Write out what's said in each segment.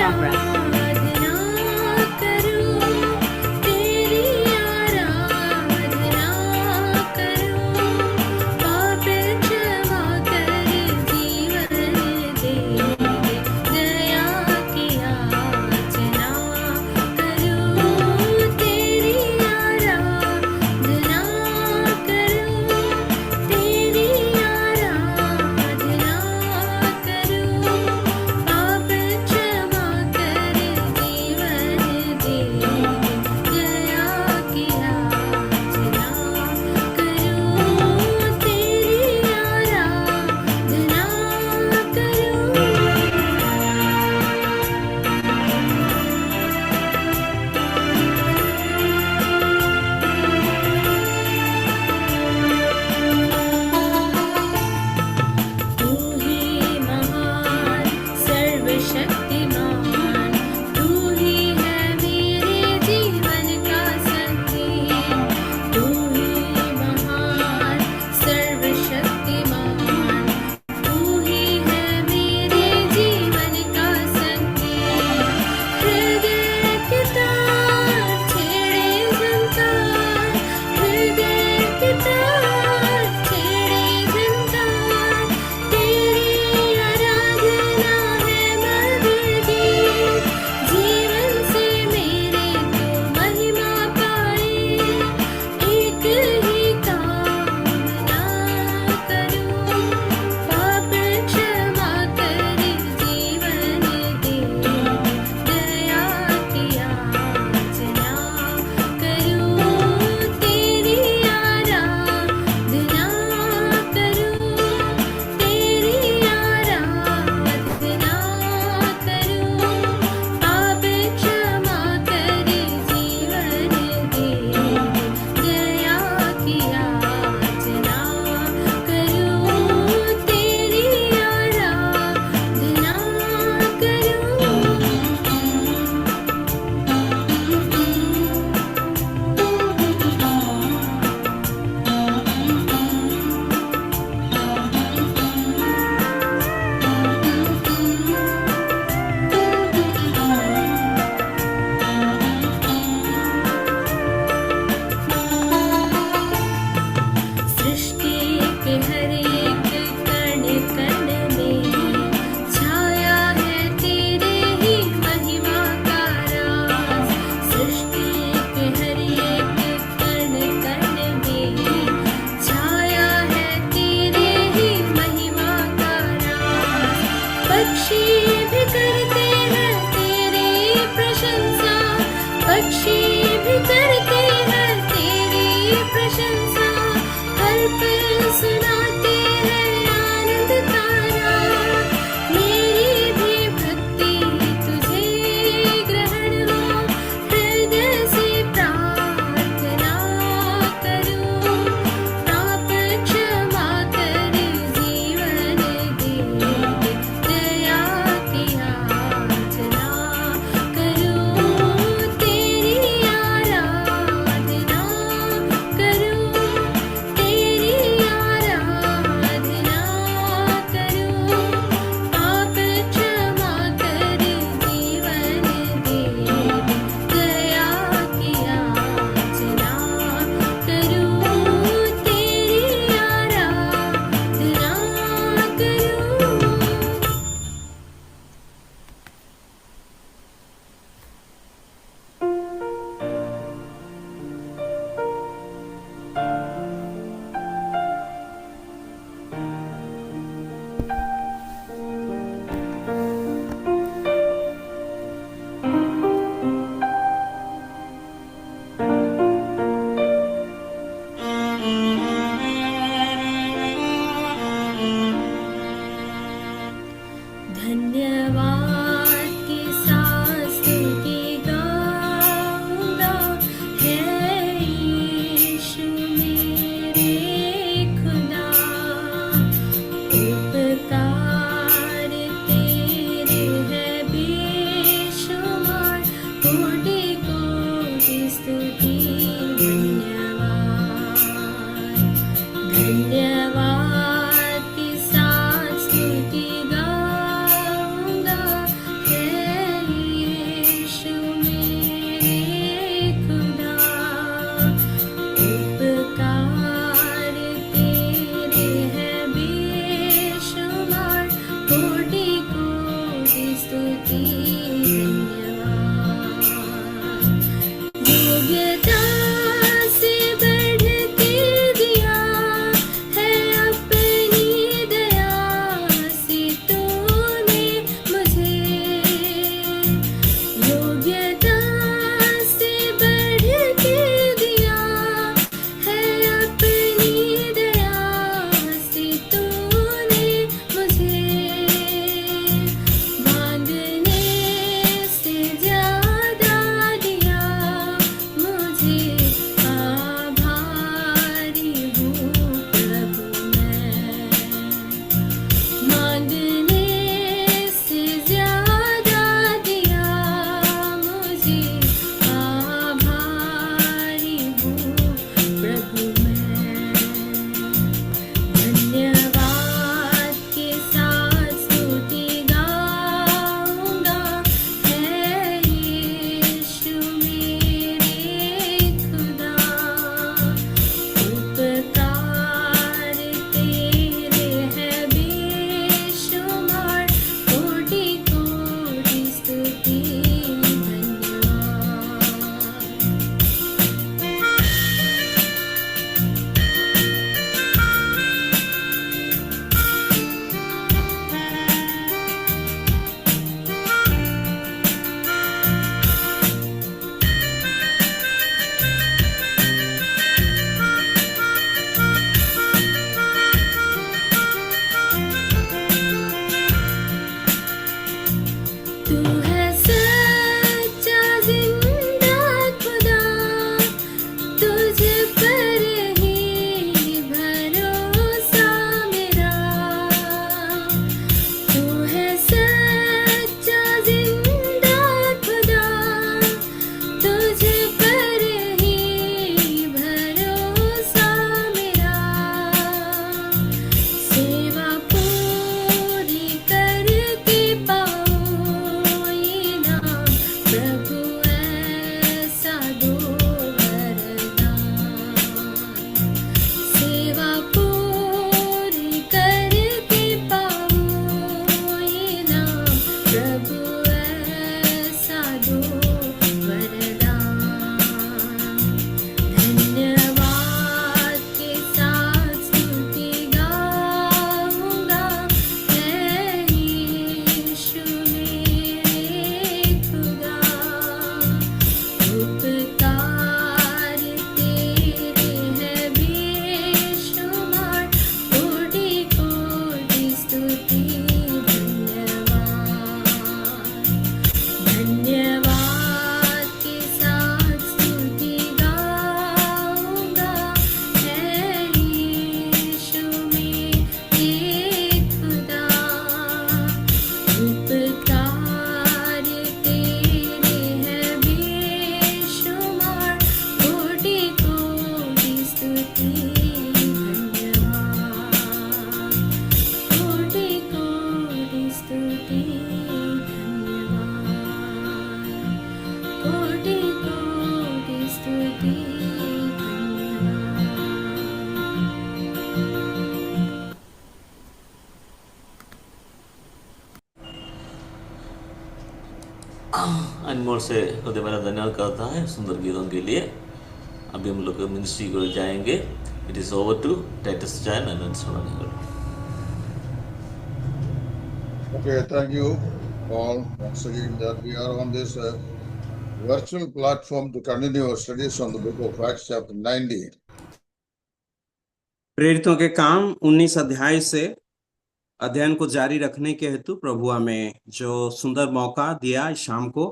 chakra. तू है सच्चा जिंदा खुदा, तुझ पर ही भरोसा मेरा। तू है सच्चा जिंदा खुदा, तुझ पर ही भरोसा मेरा। सेवा पूरी करके पाऊं इनाम, प्रभु ऐसा दो वरदान। सेवा पूरी करके पाऊं इनाम, प्रभु ऐसा दो वरदान। धन्यवाद के साथ स्तुति गाऊंगा, है यीशु मेरे खुदा। उपकार तेरे हैं बेशुमार, कोटि कोटि स्तुति धन्यवाद। धन्यवाद के साथ स्तुति गाऊंगा, है यीशु मेरे खुदा। उपकार तेरे हैं बेशुमार, कोटि कोटि स्तुति धन्यवाद। कोटि कोटि स्तुति धन्यवाद। कोटि कोटि स्तुति धन्यवाद। अनमोल से हृदय मेरा धन्यवाद करता है सुंदर गीतों के लिए। अभी हम लोग मिनिस्ट्री को जाएंगे। It is over to Titus Jain and Sonani. Okay, thank you all once again that we are on this virtual platform to continue our studies on the book of Acts chapter 19. प्रेरितों के काम 19 अध्याय से अध्ययन को जारी रखने के हेतु प्रभु हमें जो सुंदर मौका दिया इस शाम को,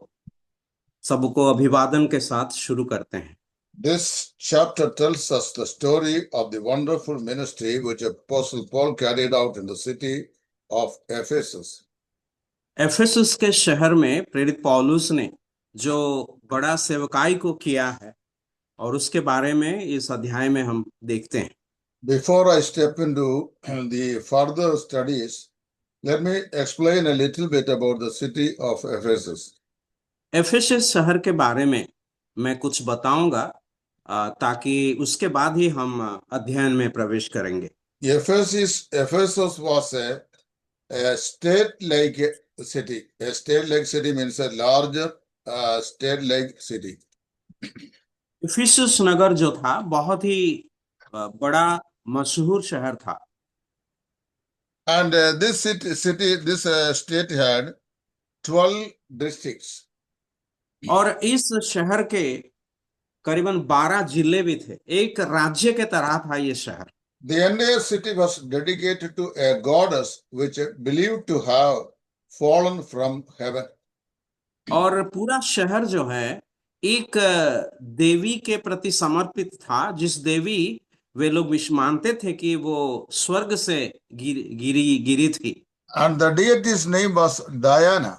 सबको अभिवादन के साथ शुरू करते हैं। This chapter tells us the story of the wonderful ministry which Apostle Paul carried out in the city of Ephesus. एफेसुस के शहर में प्रेरित पौलुस ने जो बड़ा सेवकाई को किया है और उसके बारे में इस अध्याय में हम देखते हैं। Before I step into the further studies, let me explain a little bit about the city of Ephesus. Ephesus शहर के बारे में मैं कुछ बताऊंगा ताकि उसके बाद ही हम अध्ययन में प्रवेश करेंगे। Ephesus was a state-like city. A state-like city means a larger state-like city. Ephesus नगर जो था बहुत ही बड़ा मशहूर शहर था। And this state had 12 districts. और इस शहर के करीबन 12 जिले भी थे। एक राज्य के तरह था ये शहर। The entire city was dedicated to a goddess which believed to have fallen from heaven. और पूरा शहर जो है एक देवी के प्रति समर्पित था, जिस देवी वे लोग मानते थे कि वो स्वर्ग से गिरी थी। And the deity's name was Diana.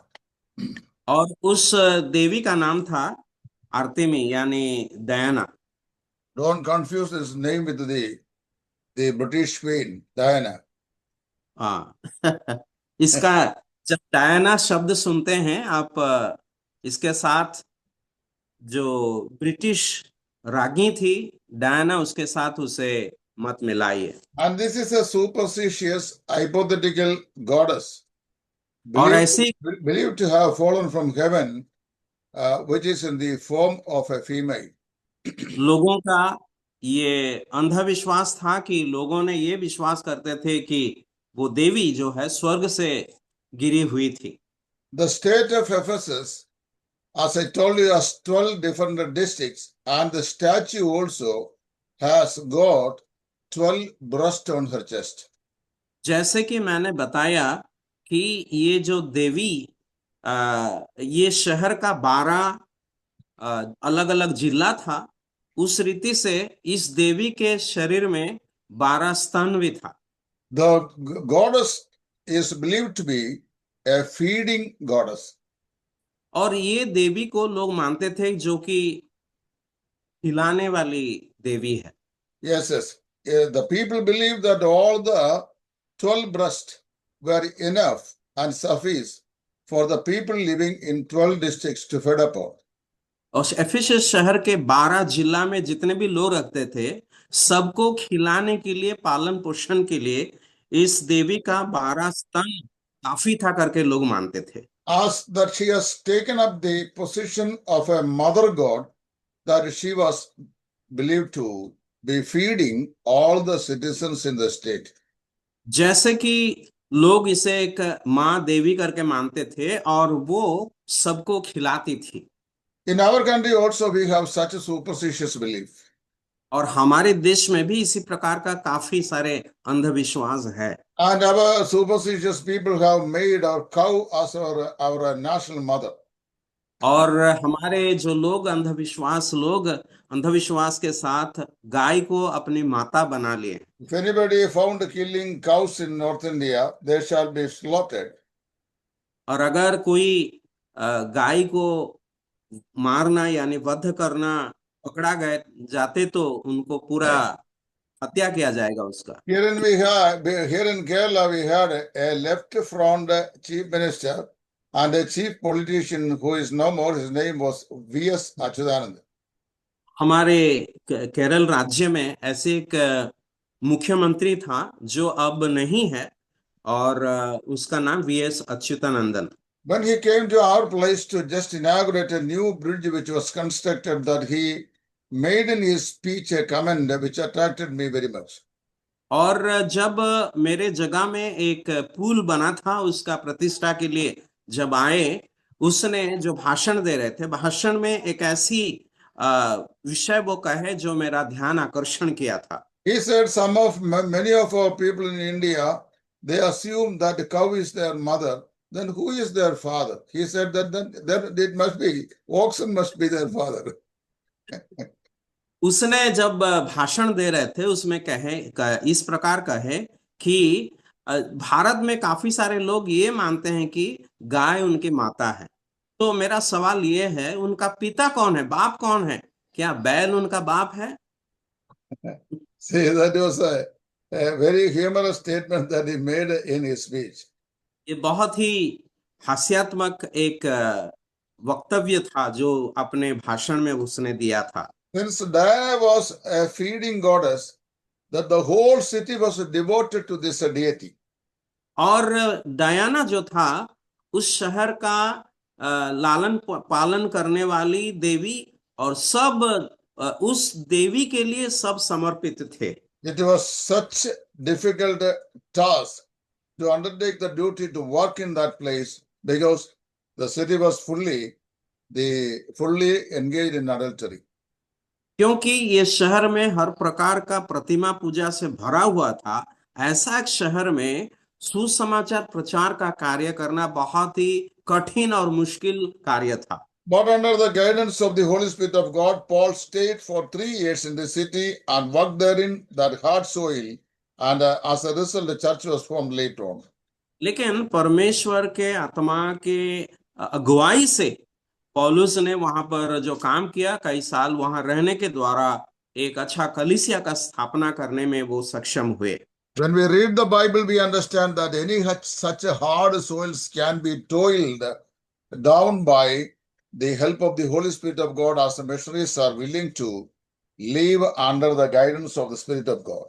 और उस देवी का नाम था आर्तेमी यानी दयाना। Don't confuse his name with the British queen Diana. हाँ इसका जब डायना शब्द सुनते हैं आप, इसके साथ जो ब्रिटिश रानी थी डायना, उसके साथ उसे मत मिलाइए। And this is a superstitious hypothetical goddess और ऐसी believed to have fallen from heaven, which is in the form of a female. लोगों का ये अंधविश्वास था कि लोगों ने ये विश्वास करते थे कि वो देवी जो है स्वर्ग से गिरी हुई थी। The state of Ephesus, as I told you, has 12 different districts, and the statue also has got 12 breasts on her chest. जैसे कि मैंने बताया कि ये जो देवी ये शहर का 12 अलग अलग जिला था। उस रीति से इस देवी के शरीर में 12 स्तन भी था। The goddess is believed to be a feeding goddess. और ये देवी को लोग मानते थे जो कि खिलाने वाली देवी है। Yes, yes. The people believe that all the 12 breasts were enough and suffice for the people living in 12 districts to feed upon. और एफिसस शहर के 12 जिला में जितने भी लोग रखते थे, सबको खिलाने के लिए, पालन पोषण के लिए इस देवी का 12 स्तन काफी था करके लोग मानते थे। As that she has taken up the position of a mother god, that she was believed to be feeding all the citizens in the state. जैसे कि लोग इसे एक माँ देवी करके मानते थे और वो सबको खिलाती थी। In our country also we have such a superstitious belief. और हमारे देश में भी इसी प्रकार का काफी सारे अंधविश्वास है। And our superstitious people have made our cow as our national mother. और हमारे जो लोग अंधविश्वास के साथ गाय को अपनी माता बना लिए। If anybody found killing cows in North India, they shall be slaughtered. और अगर कोई गाय को मारना यानी वध करना पकड़ा गए जाते तो उनको पूरा हत्या किया जाएगा उसका। Here in Kerala, we had a left front chief minister and a chief politician who is no more. His name was V.S. Achyutanand. हमारे केरल राज्य में ऐसे एक मुख्यमंत्री था जो अब नहीं है और उसका नाम VS Achuthanandan. When he came to our place to just inaugurate a new bridge which was constructed, that he made in his speech a comment which attracted me very much. और जब मेरे जगह में एक पुल बना था उसका प्रतिष्ठा के लिए जब आए, उसने जो भाषण दे रहे थे, भाषण में एक ऐसी विषय वो कहे जो मेरा ध्यान आकर्षण किया था। He said many of our people in India, they assume that the cow is their mother. Then who is their father? He said that it must be, oxen must be their father. उसने जब भाषण दे रहे थे उसमें इस प्रकार कहे कि भारत में काफी सारे लोग ये मानते हैं कि गाय उनकी माता है। तो मेरा सवाल ये है, उनका पिता कौन है, बाप कौन है? क्या बैल उनका बाप है? See, that was a very humorous statement that he made in his speech. ये बहुत ही हास्यात्मक एक वक्तव्य था जो अपने भाषण में उसने दिया था। Since Diana was a feeding goddess, that the whole city was devoted to this deity. और डायना जो था उस शहर का लालन पालन करने वाली देवी और सब उस देवी के लिए सब समर्पित थे। It was such a difficult task to undertake the duty to work in that place because the city was fully engaged in adultery. क्योंकि ये शहर में हर प्रकार का प्रतिमा पूजा से भरा हुआ था, ऐसा एक शहर में सुसमाचार प्रचार का कार्य करना बहुत ही कठिन और मुश्किल कार्य था। But under the guidance of the Holy Spirit of God, Paul stayed for 3 years in the city and worked therein that hard soil, and as a result, the church was formed later on. लेकिन परमेश्वर के आत्मा के अगुवाई से पौलुस ने वहां पर जो काम किया, कई साल वहां रहने के द्वारा एक अच्छा कलीसिया का स्थापना करने में वो सक्षम हुए। When we read the Bible, we understand that any such hard soils can be toiled down by the help of the Holy Spirit of God as the missionaries are willing to live under the guidance of the Spirit of God.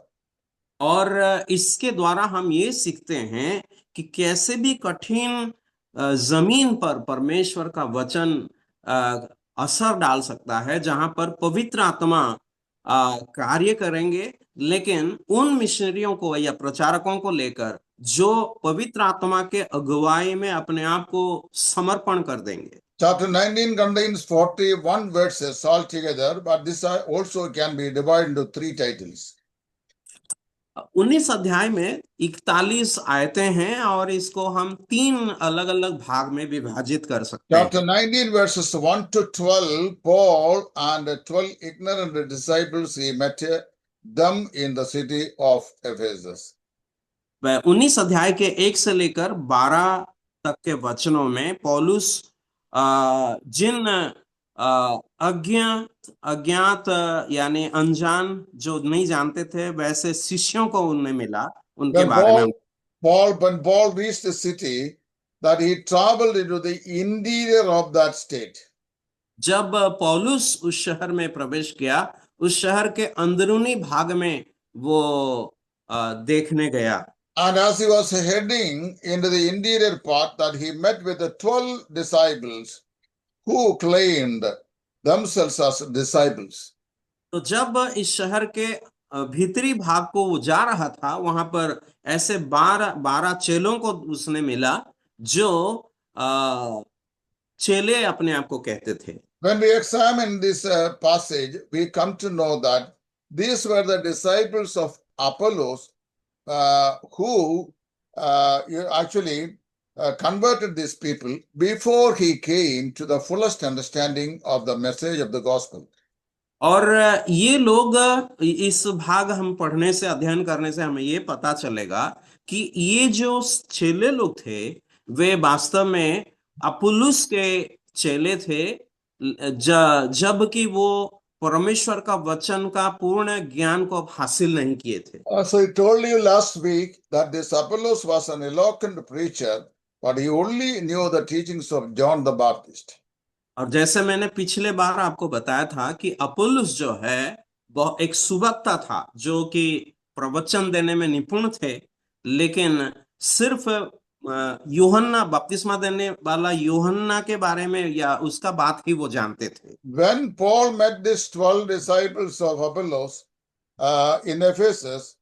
और इसके द्वारा हम ये सीखते हैं कि कैसे भी कठिन जमीन पर परमेश्वर का वचन असर डाल सकता है, जहां पर पवित्र आत्मा कार्य करेंगे, लेकिन उन मिशनरियों को या प्रचारकों को लेकर जो पवित्र आत्मा के अगुवाई में अपने आप को समर्पण कर देंगे। Chapter 19 contains 41 verses altogether, but this also can be divided into 3 titles. 19 अध्याय में 41 आयतें हैं और इसको हम 3 अलग अलग भाग में विभाजित कर सकते Chapter हैं। 19, verses 1 to 12, Paul and 12 ignorant disciples, he met them in the city of Ephesus. 19 अध्याय के 1 से लेकर 12 तक के वचनों में पौलुस जिन अज्ञात यानी अनजान जो नहीं जानते थे वैसे शिष्यों को उनमें मिला, उनके When बारे में। when Paul reached the city, that he traveled into the interior of that state. जब पौलुस उस शहर में प्रवेश किया, उस शहर के अंदरूनी भाग में वो देखने गया। And as he was heading into the interior part, that he met with the 12 disciples who claimed themselves as disciples. तो जब इस शहर के भीतरी भाग को वो जा रहा था, वहां पर ऐसे 12 चेलों को उसने मिला जो चेले अपने आप को कहते थे। When we examine this passage, we come to know that these were the disciples of Apollos who actually converted these people before he came to the fullest understanding of the message of the gospel. और ये लोग इस भाग हम पढ़ने से, अध्ययन करने से हमें ये पता चलेगा कि ये जो चेले लोग थे वे वास्तव में अपुल्लुस के चेले थे, जबकि वो परमेश्वर का वचन का पूर्ण ज्ञान को हासिल नहीं किए थे। So I told you last week that this Apollos was an eloquent preacher, but he only knew the teachings of John the Baptist. और जैसे मैंने पिछले बार आपको बताया था कि अपुल्लुस जो है वह एक सुवक्ता था जो कि प्रवचन देने में निपुण थे, लेकिन सिर्फ यूहन्ना, बपतिस्मा देने वाला यूहन्ना के बारे में या उसका बात ही वो जानते थे। When Paul met these 12 disciples of Apollos in Ephesus,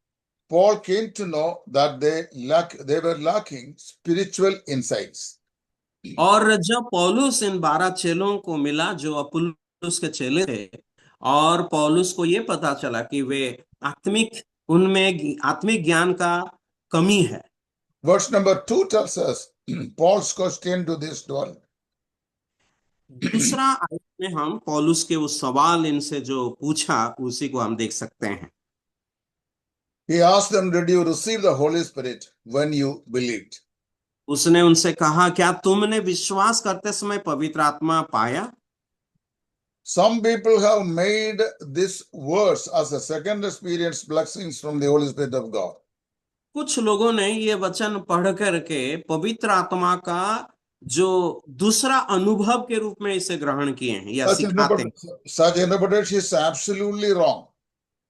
Paul came to know that they were lacking spiritual insights. और जब पौलुस इन 12 चेलों को मिला जो अपुल्लुस के चेले थे, और पौलुस को ये पता चला कि वे उनमें आत्मिक ज्ञान का कमी है। Verse number 2 tells us Paul's question to this 12. दूसरा आयत में हम पौलुस के उस सवाल इनसे जो पूछा उसी को हम देख सकते हैं। He asked them, did you receive the Holy Spirit when you believed? उसने उनसे कहा, क्या तुमने विश्वास करते समय पवित्र आत्मा पाया? Some people have made this verse as a second experience blessings from the Holy Spirit of God. कुछ लोगों ने ये वचन पढ़ करके पवित्र आत्मा का जो दूसरा अनुभव के रूप में इसे ग्रहण किए हैं या सिखाते हैं। Such interpretation is absolutely wrong.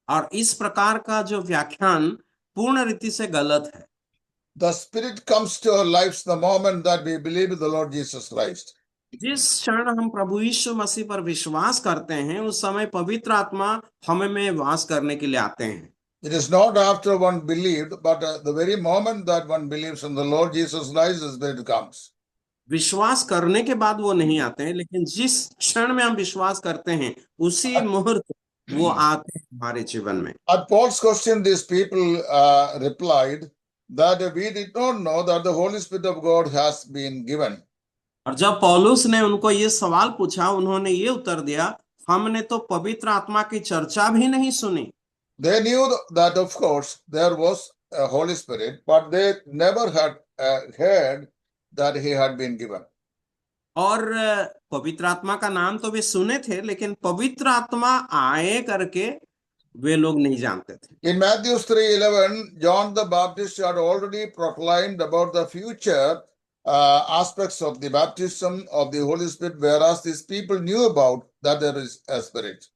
और इस प्रकार का जो व्याख्यान पूर्ण रीति से गलत है। The Spirit comes to our lives the moment that we believe in the Lord Jesus Christ. जिस क्षण हम प्रभु यीशु मसीह पर विश्वास करते हैं उस समय पवित्र आत्मा हमें में वास करने के लिए आते हैं। It is not after one believed, but the very moment that one believes in the Lord Jesus Christ, the Spirit comes. विश्वास करने के बाद वो नहीं आते हैं, लेकिन जिस क्षण में हम विश्वास करते हैं उसी मुहूर्त वो आते हैं हमारे जीवन में। At Paul's question, these people replied that we did not know that the Holy Spirit of God has been given. और जब पौलुस ने उनको ये सवाल पूछा, उन्होंने ये उत्तर दिया, हमने तो पवित्र आत्मा की चर्चा भी नहीं सुनी। They knew that of course there was a Holy Spirit, but they never had heard that he had been given. और पवित्र आत्मा का नाम तो वे सुने थे, लेकिन पवित्र आत्मा आए करके वे लोग नहीं जानते थे। In Matthew 3:11, John the Baptist had already proclaimed about the future aspects of the baptism of the Holy Spirit, whereas these people knew about that there is a Spirit.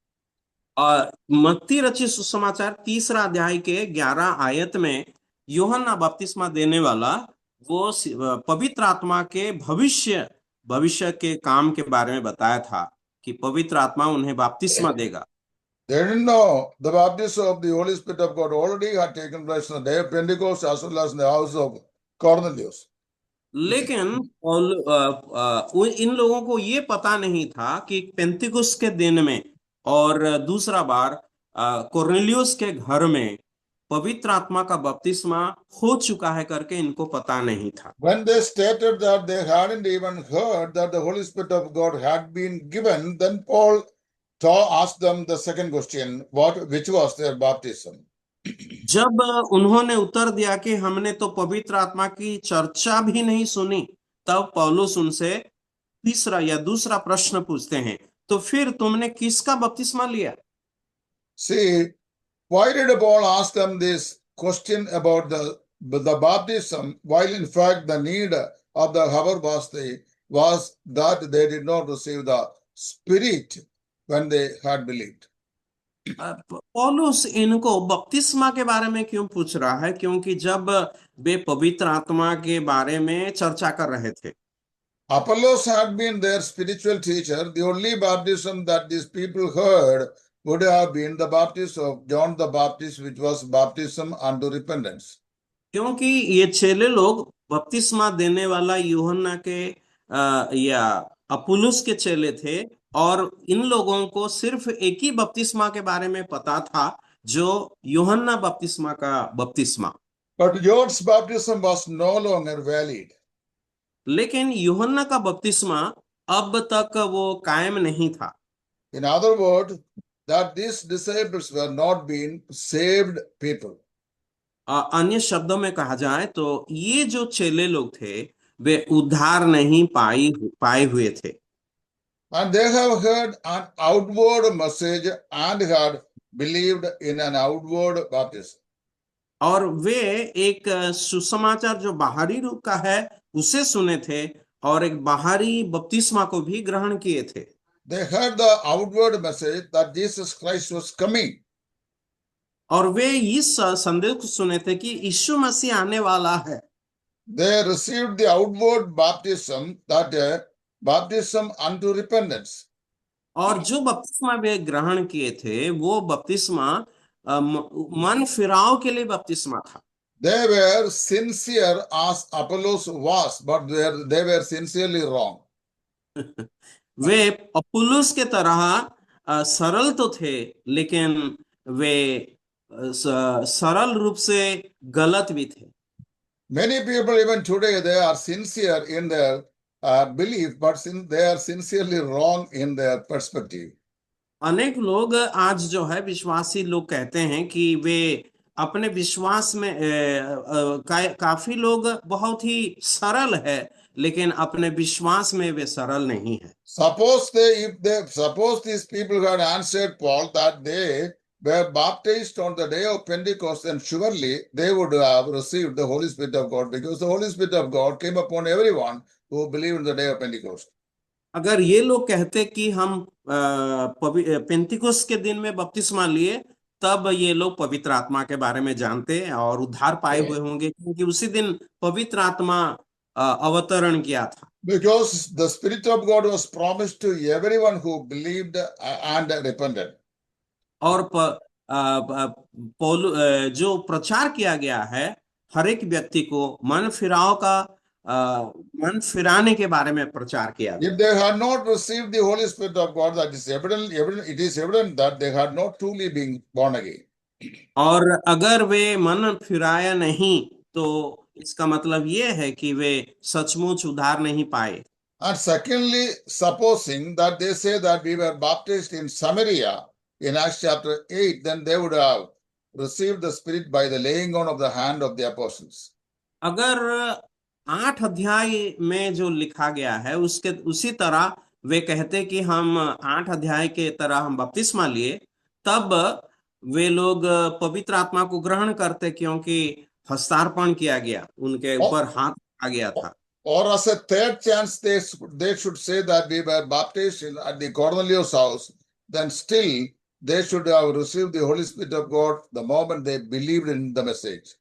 और मत्ती रचित सुसमाचार 3 अध्याय के 11 आयत में यूहन्ना बपतिस्मा देने वाला वो पवित्र आत्मा के भविष्य के काम के बारे में बताया था कि पवित्र आत्मा उन्हें बपतिस्मा देगा। They didn't know the baptism of the Holy Spirit of God already had taken place on the day of Pentecost as well as in the house of Cornelius. लेकिन इन लोगों को ये पता नहीं था कि पेंतिकुस्त के दिन में और दूसरा बार कोर्नेलियुस के घर में पवित्र आत्मा का बपतिस्मा हो चुका है करके इनको पता नहीं था। When they stated that they hadn't even heard that the Holy Spirit of God had been given, then Paul asked them the second question, which was their baptism. जब उन्होंने उत्तर दिया कि हमने तो पवित्र आत्मा की चर्चा भी नहीं सुनी, तब पौलुस उनसे तीसरा या दूसरा प्रश्न पूछते हैं, तो फिर तुमने किसका बपतिस्मा लिया? See, why did Paul ask them this question about the baptism, while in fact the need of the hour was that they did not receive the Spirit when they had believed. पौलुस इनको बपतिस्मा के बारे में क्यों पूछ रहा है? क्योंकि जब वे पवित्र आत्मा के बारे में चर्चा कर रहे थे, Apollos had been their spiritual teacher. The only baptism that these people heard would have been the baptism of John the Baptist, which was baptism unto repentance. क्योंकि ये चेले लोग बपतिस्मा देने वाला यूहन्ना के या अपुल्लोस के चेले थे, और इन लोगों को सिर्फ एक ही बपतिस्मा के बारे में पता था, जो यूहन्ना बपतिस्मा का बपतिस्मा। But John's baptism was no longer valid. लेकिन यूहन्ना का बपतिस्मा अब तक वो कायम नहीं था। In other words, that these disciples were not being saved people. अन्य शब्दों में कहा जाए तो ये जो चेले लोग थे वे उद्धार नहीं पाए हुए थे। And they have heard an outward message and had believed in an outward baptism. और वे एक सुसमाचार जो बाहरी रूप का है उसे सुने थे, और एक बाहरी बपतिस्मा को भी ग्रहण किए थे। They heard the outward message that Jesus Christ was coming. और वे इस संदेश को सुने थे कि यीशु मसीह आने वाला है। They received the outward baptism, that baptism unto repentance. और जो बपतिस्मा वे ग्रहण किए थे वो बपतिस्मा मन फिराव के लिए बपतिस्मा था। They were sincere as Apollos was, but they were sincerely wrong. Way Apollos के तरह सरल तो थे, लेकिन वे सरल रूप से गलत भी थे। Many people even today, they are sincere in their belief, but they are sincerely wrong in their perspective. अनेक लोग आज जो है विश्वासी लोग कहते हैं कि वे अपने विश्वास में काफी लोग बहुत ही सरल है, लेकिन अपने विश्वास में वे सरल नहीं है। Suppose these people had answered Paul that they were baptized on the day of Pentecost, then surely they would have received the Holy Spirit of God, because the Holy Spirit of God came upon everyone who believed in the day of Pentecost. अगर ये लोग कहते कि हम पेंतिकुस्त के दिन में बपतिस्मा लिए, तब ये लोग पवित्र आत्मा के बारे में जानते और उद्धार पाए हुए होंगे, क्योंकि उसी दिन पवित्र आत्मा अवतरण किया था। Because the Spirit of God was promised to everyone who believed and repented. और जो प्रचार किया गया है हर एक व्यक्ति को मन फिराने के बारे में प्रचार किया गया। If they had not received the Holy Spirit of God, that is it is evident that they had not truly been born again. और अगर वे मन फिराया नहीं तो इसका मतलब ये है कि वे सचमुच उद्धार नहीं पाए। And secondly, supposing that they say that we were baptized in Samaria in Acts chapter 8, then they would have received the Spirit by the laying on of the hand of the apostles. अगर 8 अध्याय में जो लिखा गया है उसी तरह वे कहते कि हम 8 अध्याय के तरह हम बपतिस्मा लिए, तब वे लोग पवित्र आत्मा को ग्रहण करते, क्योंकि हस्तार्पण किया गया, उनके ऊपर हाथ आ गया था। Or as a third chance, they should say that we were baptized at the Cornelius house, then still they should have received the Holy Spirit of God the moment they believed in the message.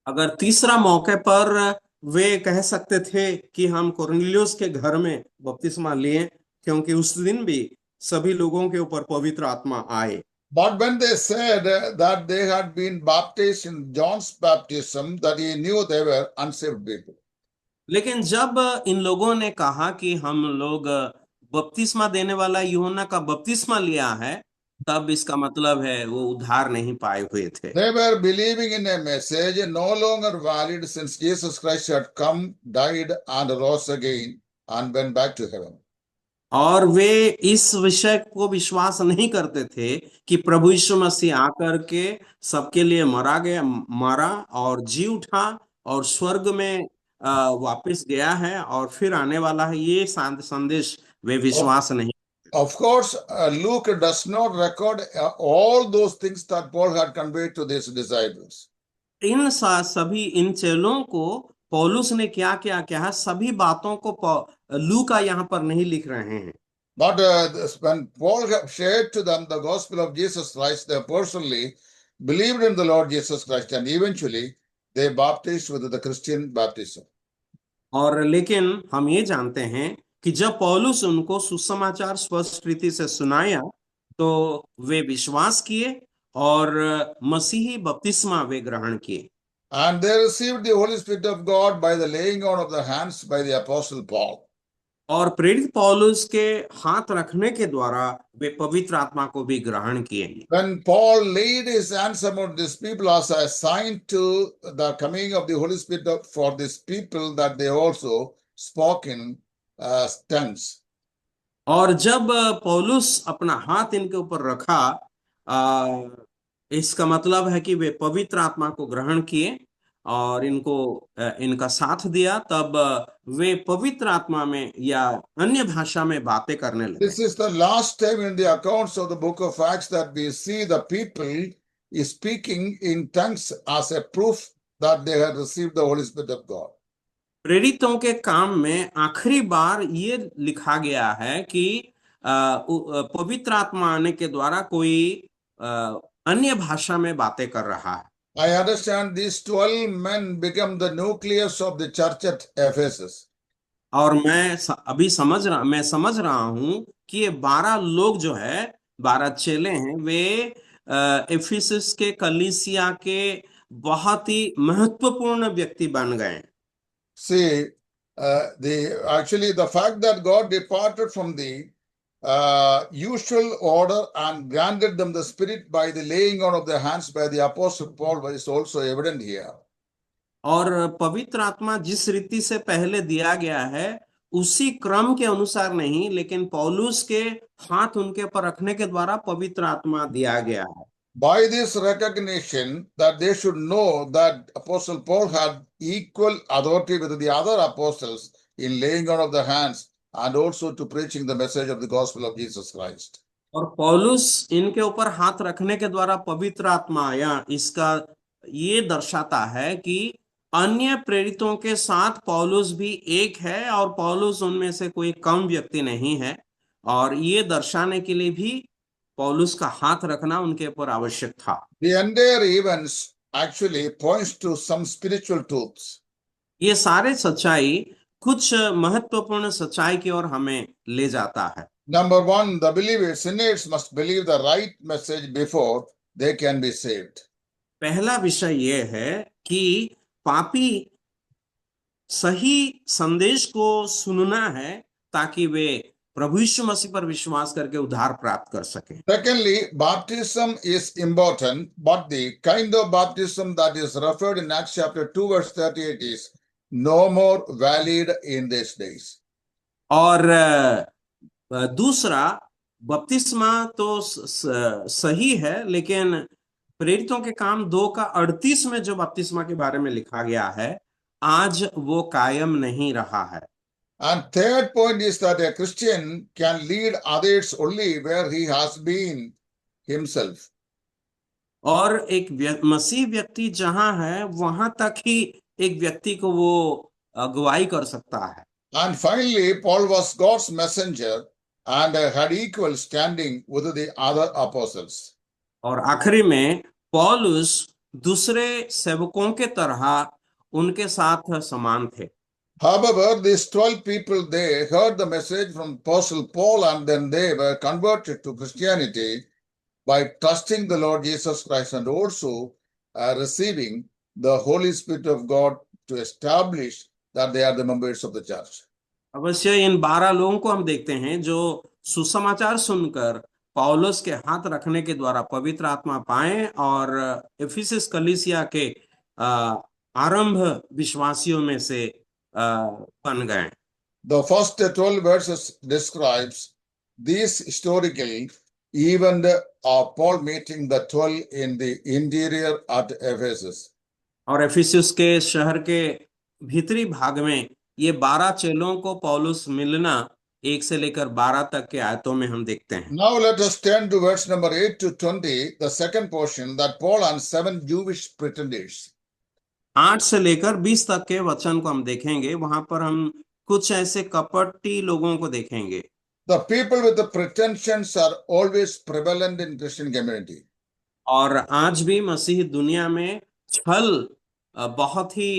अगर तीसरा मौके पर वे कह सकते थे कि हम कोर्नेलियुस के घर में बपतिस्मा लिए, क्योंकि उस दिन भी सभी लोगों के ऊपर पवित्र आत्मा आए। But when they said that they had been baptized in John's baptism, that he knew they were unsaved people. लेकिन जब इन लोगों ने कहा कि हम लोग बपतिस्मा देने वाला यूहन्ना का बपतिस्मा लिया है, तब इसका मतलब है वो उद्धार नहीं पाए हुए थे। They were believing in a message no longer valid since Jesus Christ had come, died, and rose again and went back to heaven. और वे इस विषय को विश्वास नहीं करते थे कि प्रभु यीशु मसीह आकर के सबके लिए मरा और जी उठा और स्वर्ग में वापस गया है और फिर आने वाला है, ये संदेश वे Of, विश्वास नहीं। of course, Luke does not record all those things that Paul had conveyed to these disciples. सभी इन चेलों को पौलुस ने क्या क्या कहा, सभी बातों को लूका यहाँ पर नहीं लिख रहे हैं। But when Paul shared to them the gospel of Jesus Christ, they personally believed in the Lord Jesus Christ, and eventually they baptized with the Christian baptism. और लेकिन हम ये जानते हैं कि जब पौलुस उनको सुसमाचार स्पष्ट रीति से सुनाया तो वे विश्वास किए और मसीही बपतिस्मा वे ग्रहण किए। And they received the Holy Spirit of God by the laying on of the hands by the Apostle Paul. और प्रेरित पौलुस के हाथ रखने के द्वारा वे पवित्र आत्मा को भी ग्रहण किए। When Paul laid his hands upon these people as a sign to the coming of the Holy Spirit for these people, that they also spoke in tongues. और जब पौलुस अपना हाथ इनके ऊपर रखा, इसका मतलब है कि वे पवित्र आत्मा को ग्रहण किए और इनका साथ दिया, तब वे पवित्र आत्मा में या अन्य भाषा में बातें करने लगे। This is the last time in the accounts of the book of Acts that we see the people is speaking in tongues as a proof that they had received the Holy Spirit of God. प्रेरितों के काम में आखिरी बार ये लिखा गया है कि पवित्र आत्मा आने के द्वारा कोई अन्य भाषा में बातें कर रहा है। I understand these 12 men become the nucleus of the church at Ephesus. और मैं समझ रहा हूं कि ये 12 लोग जो है, 12 चेले हैं, वे एफिसस के कलीसिया के बहुत ही महत्वपूर्ण व्यक्ति बन गए। See, the fact that God departed from the usual order and granted them the Spirit by the laying on of their hands by the Apostle Paul is also evident here. और पवित्र आत्मा जिस रीति से पहले दिया गया है उसी क्रम के अनुसार नहीं, लेकिन पौलुस के हाथ उनके पर रखने के द्वारा पवित्र आत्मा दिया गया है। By this recognition that they should know that Apostle Paul had equal authority with the other apostles in laying on of the hands and also to preaching the message of the gospel of Jesus Christ. और पौलुस इनके ऊपर हाथ रखने के द्वारा पवित्र आत्मा या इसका ये दर्शाता है कि अन्य प्रेरितों के साथ पौलुस भी एक है और पौलुस उनमें से कोई कम व्यक्ति नहीं है, और ये दर्शाने के लिए भी पौलुस का हाथ रखना उनके ऊपर आवश्यक था। The entire events actually points to some spiritual truths. ये सारे सच्चाई कुछ महत्वपूर्ण सच्चाई की ओर हमें ले जाता है। Number one, the believers, sinners must believe the right message before they can be saved. पहला विषय ये है कि पापी सही संदेश को सुनना है ताकि वे प्रभु यीशु मसीह पर विश्वास करके उद्धार प्राप्त कर सके। Secondly, baptism is important, but the kind of baptism that is referred in Acts chapter 2 verse 38 is no more valid in these days. और दूसरा, बपतिस्मा तो सही है, लेकिन प्रेरितों के काम 2:38 में जो बपतिस्मा के बारे में लिखा गया है आज वो कायम नहीं रहा है। And third point is that a Christian can lead others only where he has been himself. और एक मसीह व्यक्ति जहां है वहां तक ही एक व्यक्ति को वो अगुवाई कर सकता है। And finally, Paul was God's messenger and had equal standing with the other apostles. और आखिरी में पौलुस दूसरे सेवकों के तरह उनके साथ समान थे। However, these 12 people, they heard the message from Apostle Paul and then they were converted to Christianity by trusting the Lord Jesus Christ and also receiving the Holy Spirit of God to establish that they are the members of the church. अवश्य इन 12 लोगों को हम देखते हैं जो सुसमाचार सुनकर पौलुस के हाथ रखने के द्वारा पवित्र आत्मा पाए और एफिसस कलीसिया के आरंभ विश्वासियों में से बन गए। The first 12 verses describes this historical event of Paul meeting the 12 in the interior at Ephesus. और एफिसस के शहर के भीतरी भाग में ये 12 चेलों को पौलुस मिलना 1 से लेकर 12 तक के आयतों में हम देखते हैं। Now let us turn to verse number 8 to 20, the second portion, that Paul and 7 Jewish pretenders. 8 से लेकर 20 तक के वचन को हम देखेंगे। वहां पर हम कुछ ऐसे कपटी लोगों को देखेंगे। The people with the pretensions are always prevalent in Christian community. और आज भी मसीही दुनिया में छल बहुत ही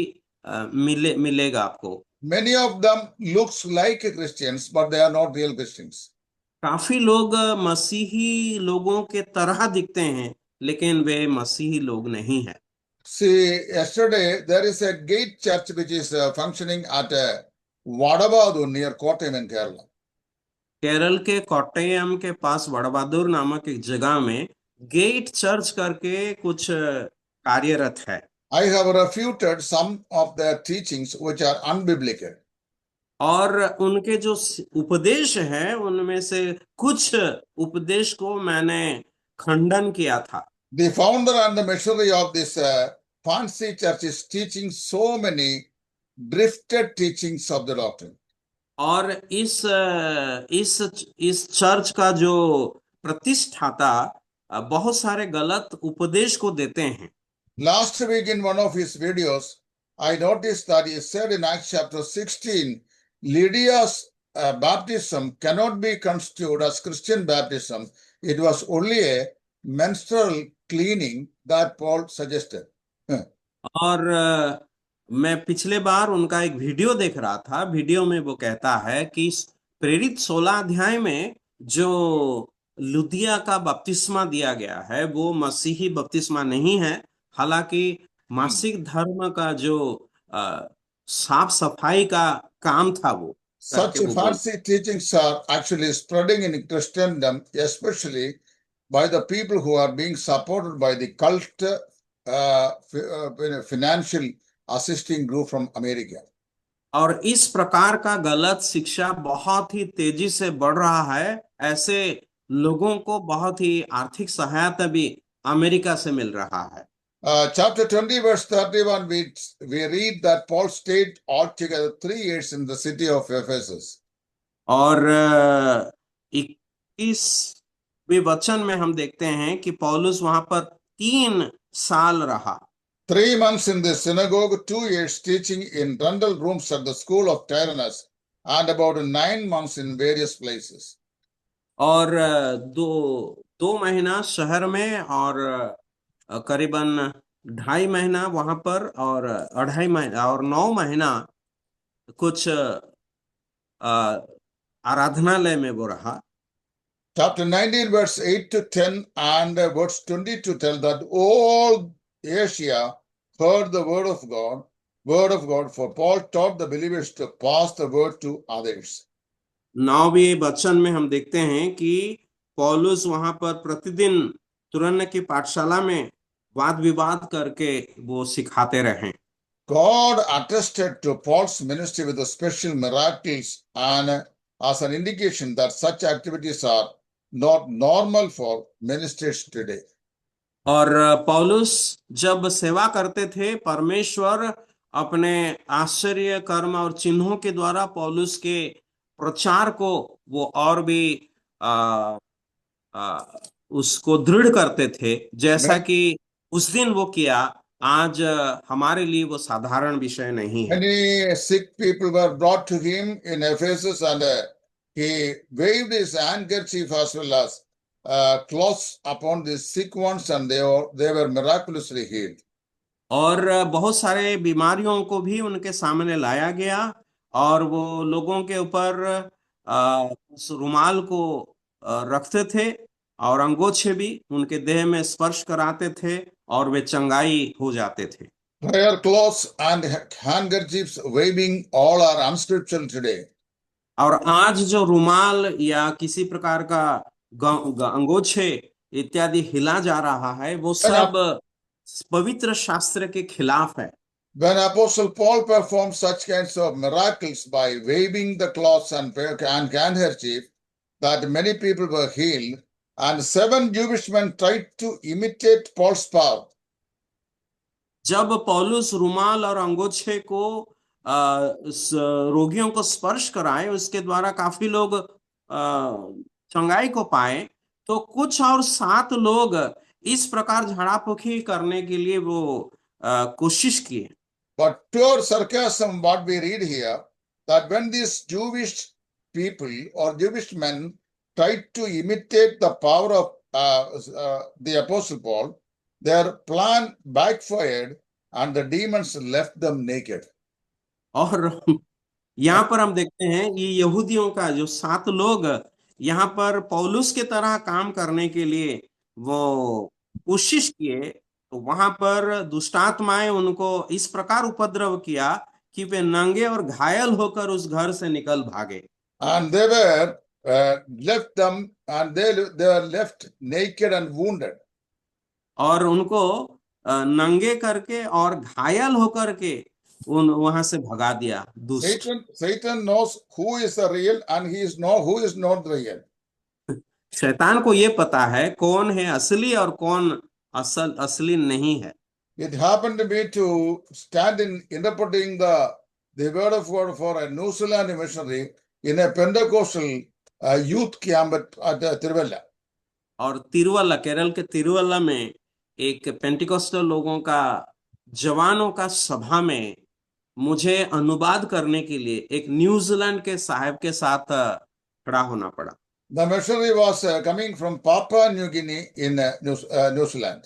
मिलेगा आपको। Many of them looks like Christians, but they are not real Christians. काफी लोग मसीही लोगों के तरह दिखते हैं, लेकिन वे मसीही लोग नहीं हैं। See, yesterday there is a gate church which is functioning at Vadavadu near Kottayam in Kerala. Kerala के कोट्टयम के पास वड़वादुर नामक एक जगह में गेट चर्च करके कुछ कार्यरत है। I have refuted some of their teachings which are unbiblical. और उनके जो उपदेश है उनमें से कुछ उपदेश को मैंने खंडन किया था। The founder and the missionary of this fancy church is teaching so many drifted teachings of the doctrine. और इस चर्च का जो प्रतिष्ठाता बहुत सारे गलत उपदेश को देते हैं। Last week in one of his videos, I noticed that he said in Acts chapter 16, Lydia's baptism cannot be construed as Christian baptism. It was only a menstrual cleaning that Paul suggested. और मैं पिछले बार उनका एक video देख रहा था। Video में वो कहता है कि प्रेरित 16 अध्याय में जो लुदिया का बपतिस्मा दिया गया है वो मसीही बपतिस्मा नहीं है। हालांकि मासिक धर्म का जो साफ सफाई का काम था वो Such fancy teachings are actually spreading in Christendom, especially by the people who are being supported by the cult financial assisting group from America. और इस प्रकार का गलत शिक्षा बहुत ही तेजी से बढ़ रहा है। ऐसे लोगों को बहुत ही आर्थिक सहायता भी अमेरिका से मिल रहा है। Chapter 20 verse 31 we read that Paul stayed altogether 3 years in the city of Ephesus. और 21वें वचन में हम देखते हैं कि पौलुस वहां पर 3 साल रहा। 3 months in the synagogue, 2 years teaching in rental rooms at the school of Tyrannus, and about 9 months in various places. और दो महीना शहर में और करीबन 2.5 महीना वहां पर और 2.5 महीना और 9 महीना कुछ आराधनालय में वो रहा। Chapter 19 verse 8 to 10 and verse 20 to tell that all Asia heard the word of God, for Paul taught the believers to pass the word to others. 9वें वचन में हम देखते हैं कि पौलुस वहां पर प्रतिदिन तुरन्ह की पाठशाला में वाद विवाद करके वो सिखाते रहे। God attested to Paul's ministry with the special miracles and as an indication that such activities are not normal for ministers today. और पौलुस जब सेवा करते थे, परमेश्वर अपने आश्चर्य कर्म और चिन्हों के द्वारा पौलुस के प्रचार को वो और भी उसको दृढ़ करते थे, जैसा कि उस दिन वो किया। आज हमारे लिए वो साधारण विषय नहीं है। Many sick people were brought to him in Ephesus and he waved his handkerchief as well as cloths upon the sick ones and they were miraculously healed. और बहुत सारे बीमारियों को भी उनके सामने लाया गया और वो लोगों के ऊपर उस रुमाल को रखते थे और अंगोछे भी उनके देह में स्पर्श कराते थे और वे चंगाई हो जाते थे। Prayer cloths and handkerchiefs waving all are unscriptural today. और आज जो रुमाल या किसी प्रकार का अंगोछे इत्यादि हिला जा रहा है, वो When, सब पवित्र शास्त्र के खिलाफ है। when Apostle Paul performed such kinds of miracles by waving the cloths and handkerchief, that many people were healed, and 7 Jewish men tried to imitate Paul's power. जब पौलुस रुमाल और अंगोछे को रोगियों को स्पर्श कराए, उसके द्वारा काफी लोग चंगाई को पाए, तो कुछ और 7 लोग इस प्रकार झाड़ाफूकी करने के लिए वो कोशिश किए। But pure sarcasm, what we read here, that when these Jewish people or Jewish men tried to imitate the power of the Apostle Paul, their plan backfired and the demons left them naked. और यहाँ पर हम देखते हैं ये यहूदियों का जो 7 लोग यहाँ पर पौलुस के तरह काम करने के लिए वो कोशिश किए, तो वहां पर दुष्टात्माएं उनको इस प्रकार उपद्रव किया कि वे नंगे और घायल होकर उस घर से निकल भागे। And they were left them, and they were left naked and wounded. और उनको नंगे करके और घायल होकर के वहां से भगा दिया दुष्ट। Satan knows who is the real and who is not the real. शैतान को ये पता है कौन है असली और कौन असली नहीं है। It happened to me to stand in interpreting the word of God for a New Zealand missionary in a Pentecostal youth camp at Tiruvalla. और तिरुवल्ला, केरल के तिरुवल्ला में एक पेंटिकोस्टल लोगों का जवानों का सभा में मुझे अनुवाद करने के लिए एक न्यूजीलैंड के साहब के साथ खड़ा होना पड़ा। The missionary was coming from Papua New Guinea in New Zealand.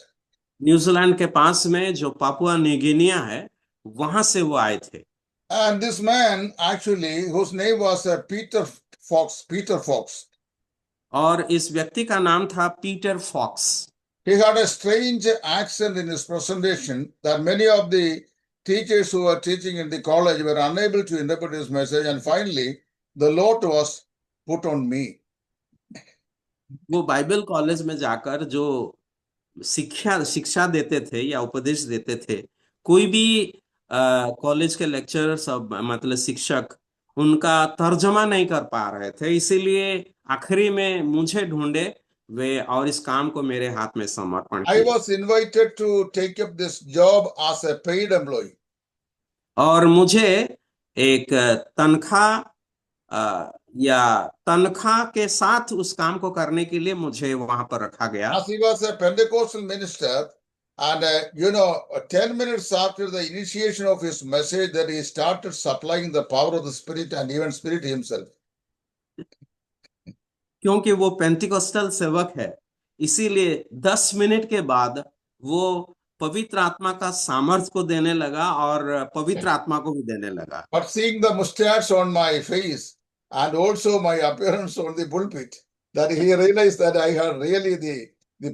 New Zealand के पास में जो पापुआ न्यूगिनिया है, वहां से वो आए थे। And this man actually, whose name was Peter Fox. और इस व्यक्ति का नाम था Peter Fox. He had a strange accent in his presentation that many of the teachers who were teaching in the college were unable to interpret his message, and finally the Lord was put on me. वो Bible college में जाकर जो शिक्षा देते थे या उपदेश देते थे, कोई भी कॉलेज के लेक्चरर सब मतलब शिक्षक उनका तर्जमा नहीं कर पा रहे थे, इसीलिए आखिरी में मुझे ढूंढे वे और इस काम को मेरे हाथ में समर्पण I किया। was invited to take up this job as a paid employee. और मुझे एक तनख्वाह के साथ उस काम को करने के लिए मुझे वहां पर रखा गया। As he was a Pentecostal minister, and 10 minutes after the initiation of his message, that he started supplying the power of the Spirit and even Spirit himself. क्योंकि वो पेंटिकोस्टल सेवक है, इसीलिए 10 मिनट के बाद वो पवित्र आत्मा का सामर्थ को देने लगा और पवित्र आत्मा को भी देने लगा। But seeing the mustache on my face and also my appearance on the pulpit, that he realized that I had really the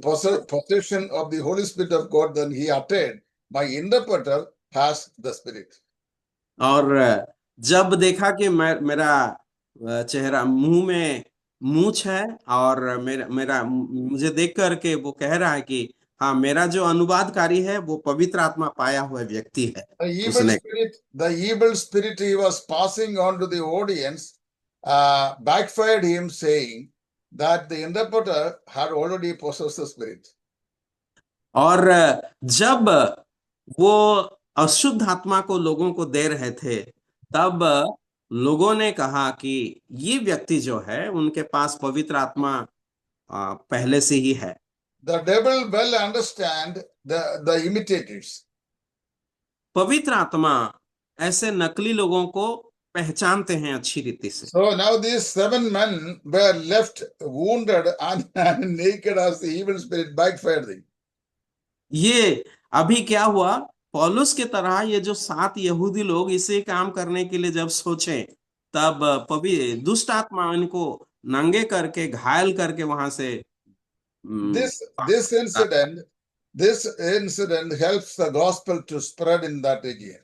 possession of the Holy Spirit of God, then he uttered, my interpreter has the Spirit. और जब देखा कि मेरा चेहरा मुंह में मूछ है और मेरा मुझे देख करके वो कह रहा है कि हाँ, मेरा जो अनुवादकारी है वो पवित्र आत्मा पाया हुआ व्यक्ति है। The evil spirit he was passing on to the audience backfired him, saying that the interpreter had already possessed the Spirit. और जब वो अशुद्ध आत्मा को लोगों को दे रहे थे, तब लोगों ने कहा कि ये व्यक्ति जो है उनके पास पवित्र आत्मा पहले से ही है। The devil well understand the imitators. पवित्र आत्मा ऐसे नकली लोगों को पहचानते हैं अच्छी रीति से। So now these 7 men were left wounded and naked as the evil spirit backfired them. ये अभी क्या हुआ, पौलुस के तरह ये जो 7 यहूदी लोग इसे काम करने के लिए जब सोचे, तब दुष्ट आत्मा इनको नंगे करके घायल करके वहां से This incident helps the gospel to spread in that region.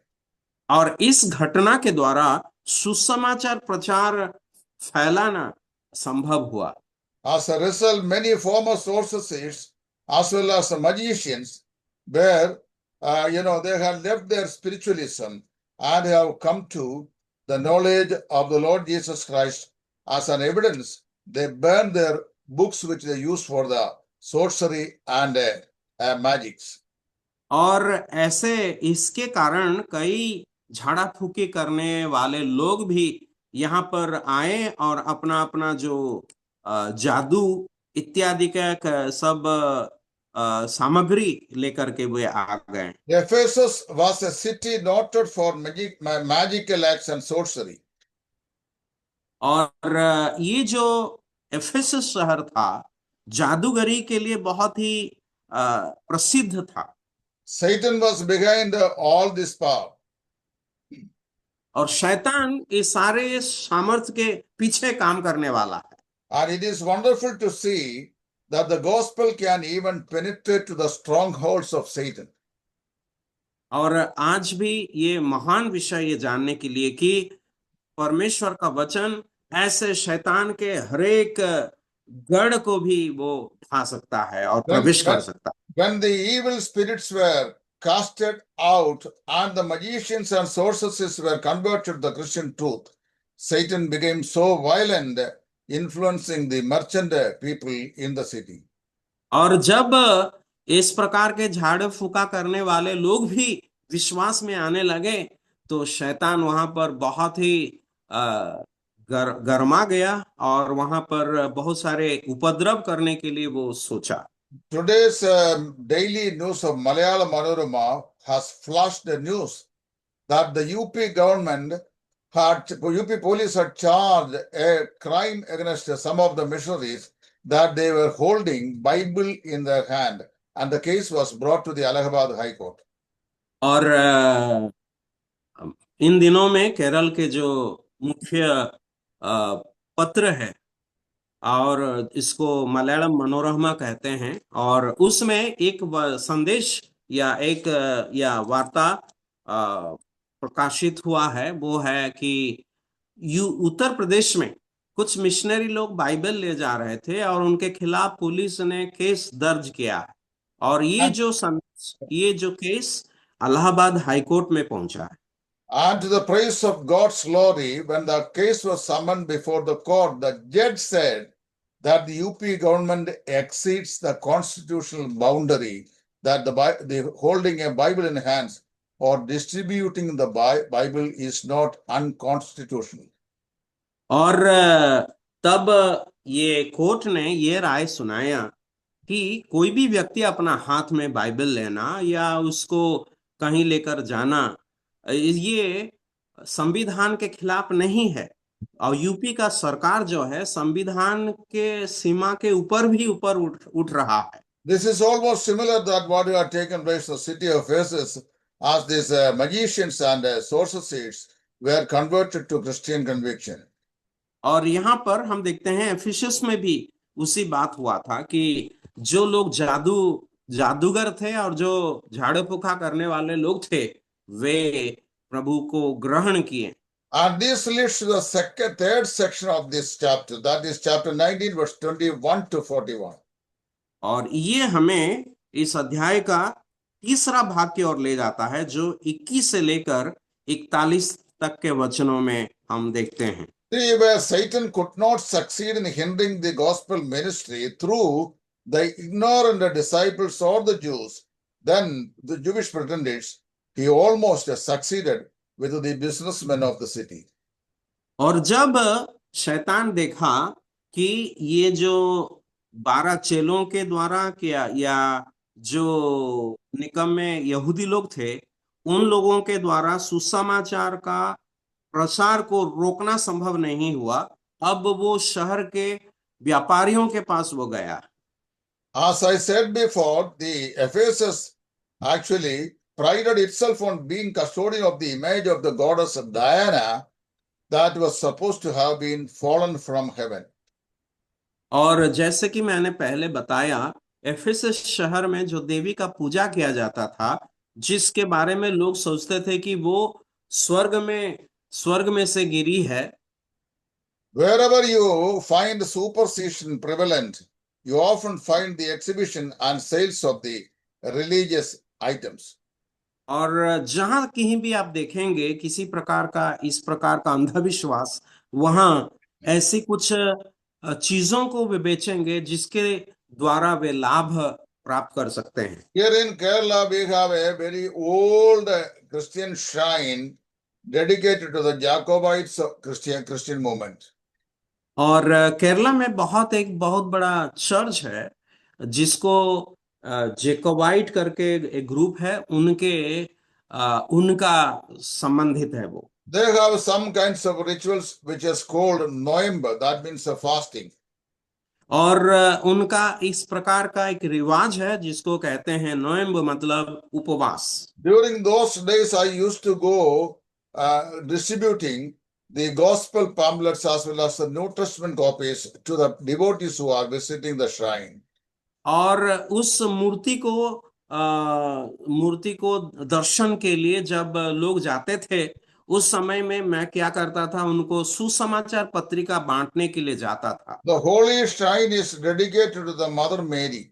और इस घटना के द्वारा सुसमाचार प्रचार फैलाना संभव हुआ। As a result, many former sorcerers, as well as the magicians, were, they have left their spiritualism and have come to the knowledge of the Lord Jesus Christ as an evidence. They burn their books which they use for the sorcery and magics. और ऐसे इसके कारण कई झाड़ा फूकी करने वाले लोग भी यहाँ पर आए और अपना अपना जो जादू इत्यादि का सब सामग्री लेकर के वे आ गए। Ephesus was a city noted for magical acts and sorcery. और ये जो एफेसस शहर था जादूगरी के लिए बहुत ही प्रसिद्ध था। Satan was behind all this power. और शैतान इस सारे सामर्थ्य के पीछे काम करने वाला है। And it is wonderful to see that the gospel can even penetrate to the strongholds of Satan. और आज भी ये महान विषय ये जानने के लिए कि परमेश्वर का वचन ऐसे शैतान के हरेक गढ़ को भी वो उठा सकता है और प्रवेश कर सकता है। When the evil spirits were casted out and the magicians and sorceresses were converted to the Christian truth, Satan became so violent, influencing the merchant people in the city. और जब इस प्रकार के झाड़ फूका करने वाले लोग भी विश्वास में आने लगे तो शैतान वहां पर बहुत ही गरमा गया और वहां पर बहुत सारे उपद्रव करने के लिए वो सोचा। Today's daily news of Malayalam Manorama has flashed the news that the UP government UP police had charged a crime against some of the missionaries that they were holding Bible in their hand, and the case was brought to the Allahabad High Court. और इन दिनों में केरल के जो मुख्य पत्र है और इसको मलयालम मनोरमा कहते हैं और उसमें एक संदेश या वार्ता प्रकाशित हुआ है। वो है कि उत्तर प्रदेश में कुछ मिशनरी लोग बाइबल ले जा रहे थे और उनके खिलाफ पुलिस ने केस दर्ज किया है और ये जो केस अलाहाबाद हाई कोर्ट में पहुंचा है। And to the praise of God's glory, when the case was summoned before the court, the judge said that the UP government exceeds the constitutional boundary, that the holding a Bible in hands or distributing the Bible is not unconstitutional. और तब ये court ने ये राय सुनाया कि कोई भी व्यक्ति अपना हाथ में बाइबल लेना या उसको कहीं लेकर जाना ये संविधान के खिलाफ नहीं है और यूपी का सरकार जो है संविधान के सीमा के ऊपर भी ऊपर उठ रहा है। This is almost similar that what had taken place in the city of Ephesus, as these magicians and sorcerers were converted to Christian conviction. और यहाँ पर हम देखते हैं एफिसस में भी उसी बात हुआ था कि जो लोग जादूगर थे और जो झाड़ू फूका करने वाले लोग थे वे प्रभु को ग्रहण किए। And this leads to the third section of this chapter, that is chapter 19 verse 21 to 41. और ये हमें इस अध्याय का तीसरा भाग की ओर ले जाता है जो 21 से लेकर 41 तक के वचनों में हम देखते हैं। See, where Satan could not succeed in hindering the gospel ministry through the ignorant disciples or the Jews, then the Jewish pretenders, he almost succeeded with the businessmen of the city. और जब शैतान देखा कि ये जो 12 चेलों के द्वारा किया या जो निकम्मे यहूदी लोग थे उन लोगों के द्वारा सुसमाचार का प्रसार को रोकना संभव नहीं हुआ, अब वो शहर के व्यापारियों के पास वो गया। As I said before, the Ephesus actually prided itself on being custodian of the image of the goddess Diana that was supposed to have been fallen from heaven. और जैसे कि मैंने पहले बताया एफेसस शहर में जो देवी का पूजा किया जाता था जिसके बारे में लोग सोचते थे कि वो स्वर्ग में से गिरी है। Wherever you find superstition prevalent, you often find the exhibition and sales of the religious items. और जहां कहीं भी आप देखेंगे किसी प्रकार का इस प्रकार का अंधविश्वास, वहां ऐसी कुछ चीजों को वे बेचेंगे जिसके द्वारा वे लाभ प्राप्त कर सकते हैं। Here in Kerala, we have a very old Christian shrine dedicated to the Jacobites of Christian movement. और केरला में एक बहुत बड़ा चर्च है जिसको जेकोबाइट करके एक ग्रुप है, उनका संबंधित है वो। They have some kinds of rituals which is called Noember, that means fasting. और उनका इस प्रकार का एक रिवाज है जिसको कहते हैं नोएम्बर, मतलब उपवास। During those days, I used to go distributing the gospel pamphlets as well as the New Testament copies to the devotees who are visiting the shrine. और उस मूर्ति को दर्शन के लिए जब लोग जाते थे, उस समय में मैं क्या करता था, उनको सुसमाचार पत्रिका बांटने के लिए जाता था। The holy shrine is dedicated to the Mother Mary.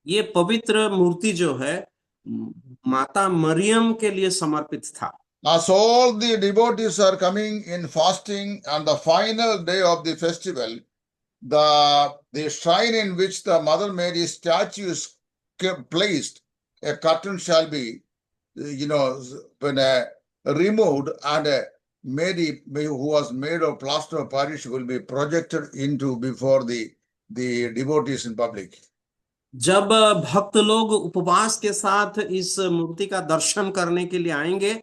ये पवित्र मूर्ति जो है माता मरियम के लिए समर्पित था। As all the devotees are coming in fasting on the final day of the festival, the shrine in which the Mother Mary statue is placed, a curtain shall be, removed, and Mary, who was made of plaster of Paris, will be projected into before the devotees in public. जब भक्त लोग उपवास के साथ इस मूर्ति का दर्शन करने के लिए आएंगे,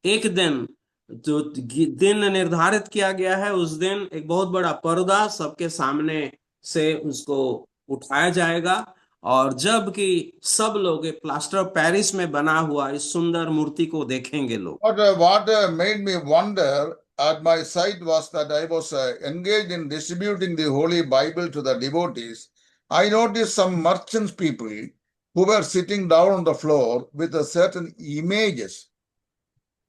एक दिन जो दिन निर्धारित किया गया है, उस दिन एक बहुत बड़ा पर्दा सबके सामने से उसको उठाया जाएगा, और जब कि सब लोग प्लास्टर ऑफ पेरिस में बना हुआ इस सुंदर मूर्ति को देखेंगे लोग। What made me wonder at my sight was that I was engaged in distributing the Holy Bible to the devotees. I noticed some merchants people who were sitting down on the floor with a certain images.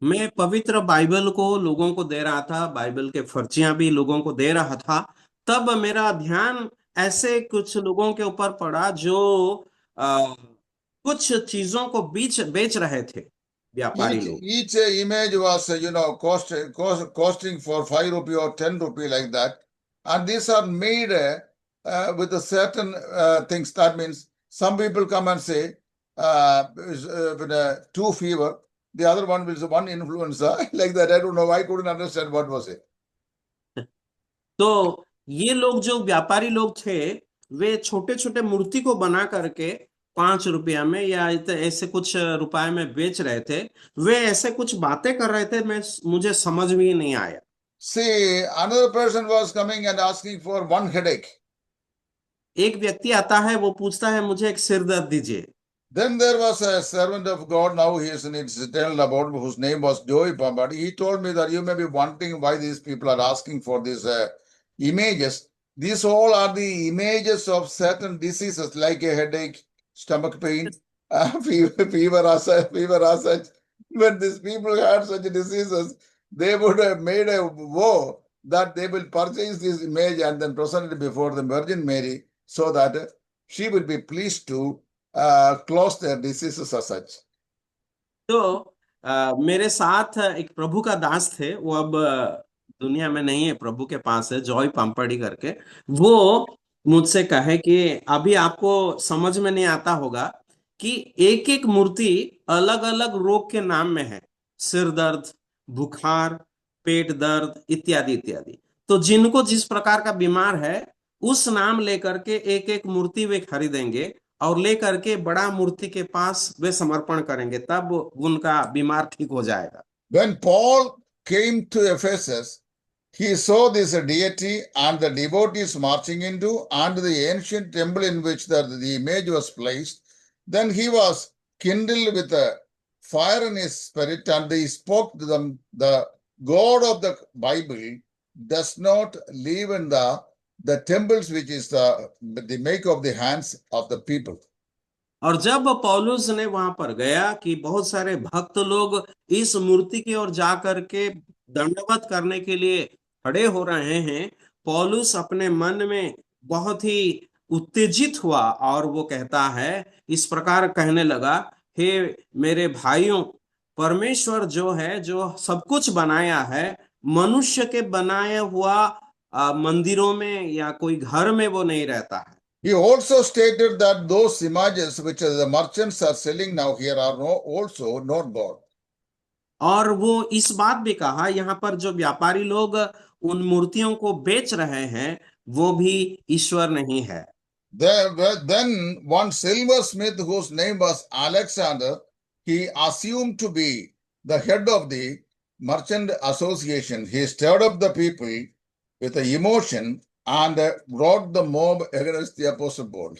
मैं पवित्र Bible को लोगों को दे रहा था, Bible के फर्जियां भी लोगों को दे रहा था, तब मेरा ध्यान ऐसे कुछ लोगों के ऊपर पड़ा जो कुछ चीजों को बेच रहे थे, व्यापारी लोग। Each image was, costing for 5 rupee or 10 rupee like that. And these are made with a certain things. That means some people come and say, with two fever, the other one will say one influenza, like that. I don't know. I couldn't understand what was it. तो ये लोग जो व्यापारी लोग थे, वे छोटे छोटे मूर्ति को बना करके 5 रुपया में या ऐसे कुछ रुपए में बेच रहे थे। वे ऐसे कुछ बातें कर रहे थे, मुझे समझ में ही नहीं आया। See, another person was coming and asking for one headache. एक व्यक्ति आता है, वो पूछता है मुझे एक सिर दर्द दीजिए। Then there was a servant of God, now he is in its eternal abode, whose name was Joey Pambadi. He told me that you may be wondering why these people are asking for these images. These all are the images of certain diseases like a headache, stomach pain, fever as such. When these people had such diseases, they would have made a vow that they will purchase this image and then present it before the Virgin Mary so that she will be pleased to close their diseases as such. तो मेरे साथ एक प्रभु का दास थे, वो अब दुनिया में नहीं है, प्रभु के पास है, जॉय पाम्पड़ी करके। वो मुझसे कहे कि अभी आपको समझ में नहीं आता होगा कि एक एक मूर्ति अलग अलग रोग के नाम में है, सिर दर्द, बुखार, पेट दर्द इत्यादि इत्यादि। तो जिनको जिस प्रकार का बीमार है, उस नाम लेकर के एक एक मूर्ति वे खरीदेंगे और लेकर के बड़ा मूर्ति के पास वे समर्पण करेंगे, तब उनका बीमार ठीक हो जाएगा। When Paul came to Ephesus, he saw this deity and the devotees marching into and the ancient temple in which the image was placed. Then he was kindled with a fire in his spirit and he spoke to them, the God of the Bible does not live in the temples which is the make of the hands of the people. और जब पौलुस ने वहां पर गया कि बहुत सारे भक्त लोग इस मूर्ति की ओर जा करके दंडवत करने के लिए खड़े हो रहे हैं, पौलुस अपने मन में बहुत ही उत्तेजित हुआ और वो कहता है, इस प्रकार कहने लगा, हे मेरे भाइयों, परमेश्वर जो है, जो सब कुछ बनाया है, मनुष्य के बनाया हुआ मंदिरों में या कोई घर में वो नहीं रहता है। He also stated that those images which the merchants are selling now here are also not God. और वो इस बात भी कहा, यहाँ पर जो व्यापारी लोग उन मूर्तियों को बेच रहे हैं वो भी ईश्वर नहीं है। Then one silversmith whose name was Alexander, he assumed to be the head of the merchant association. He stirred up the people with the emotion and brought the mob against the apostle Paul.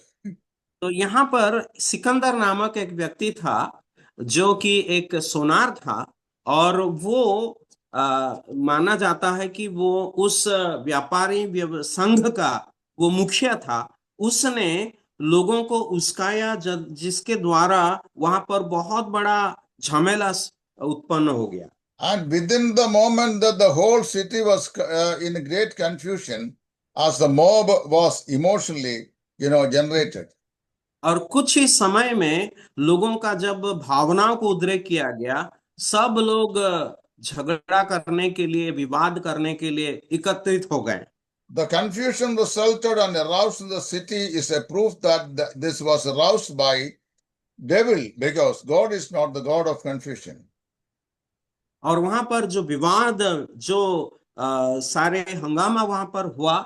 तो यहाँ पर सिकंदर नामक एक व्यक्ति था जो कि एक सोनार था, और वो माना जाता है कि वो उस व्यापारी संघ का वो मुखिया था। उसने लोगों को उस्काया, जिसके द्वारा वहां पर बहुत बड़ा झमेला उत्पन्न हो गया। And within the moment that the whole city was in great confusion as the mob was emotionally, generated. और कुछ ही समय में लोगों का जब भावनाओं को उद्रेक किया गया, सब लोग झगड़ा करने के लिए, विवाद करने के लिए एकत्रित हो गए। The confusion resulted and aroused in the city is a proof that this was aroused by devil, because God is not the God of confusion. और वहां पर जो विवाद, जो सारे हंगामा वहां पर हुआ,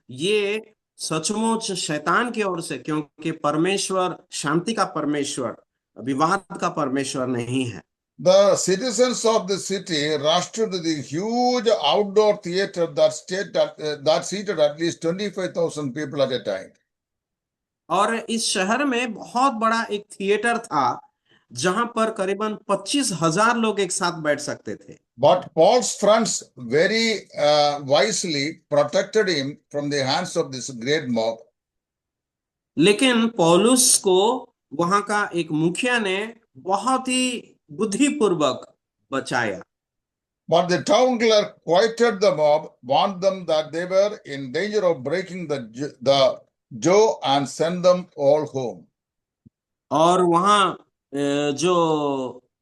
ये सचमुच शैतान की ओर से, क्योंकि परमेश्वर शांति का परमेश्वर, विवाद का परमेश्वर नहीं है। The citizens of the city rushed to the huge outdoor theater that seated at least 25,000 people at a time. और इस शहर में बहुत बड़ा एक थिएटर था जहां पर करीबन 25,000 लोग एक साथ बैठ सकते थे। But Paul's friends very wisely protected him from the hands of this great mob. लेकिन पौलुस को वहां का एक मुखिया ने बहुत ही बुद्धिपूर्वक बचाया। But the town clerk quieted the mob, warned them that they were in danger of breaking the jaw and sent them all home. और वहां जो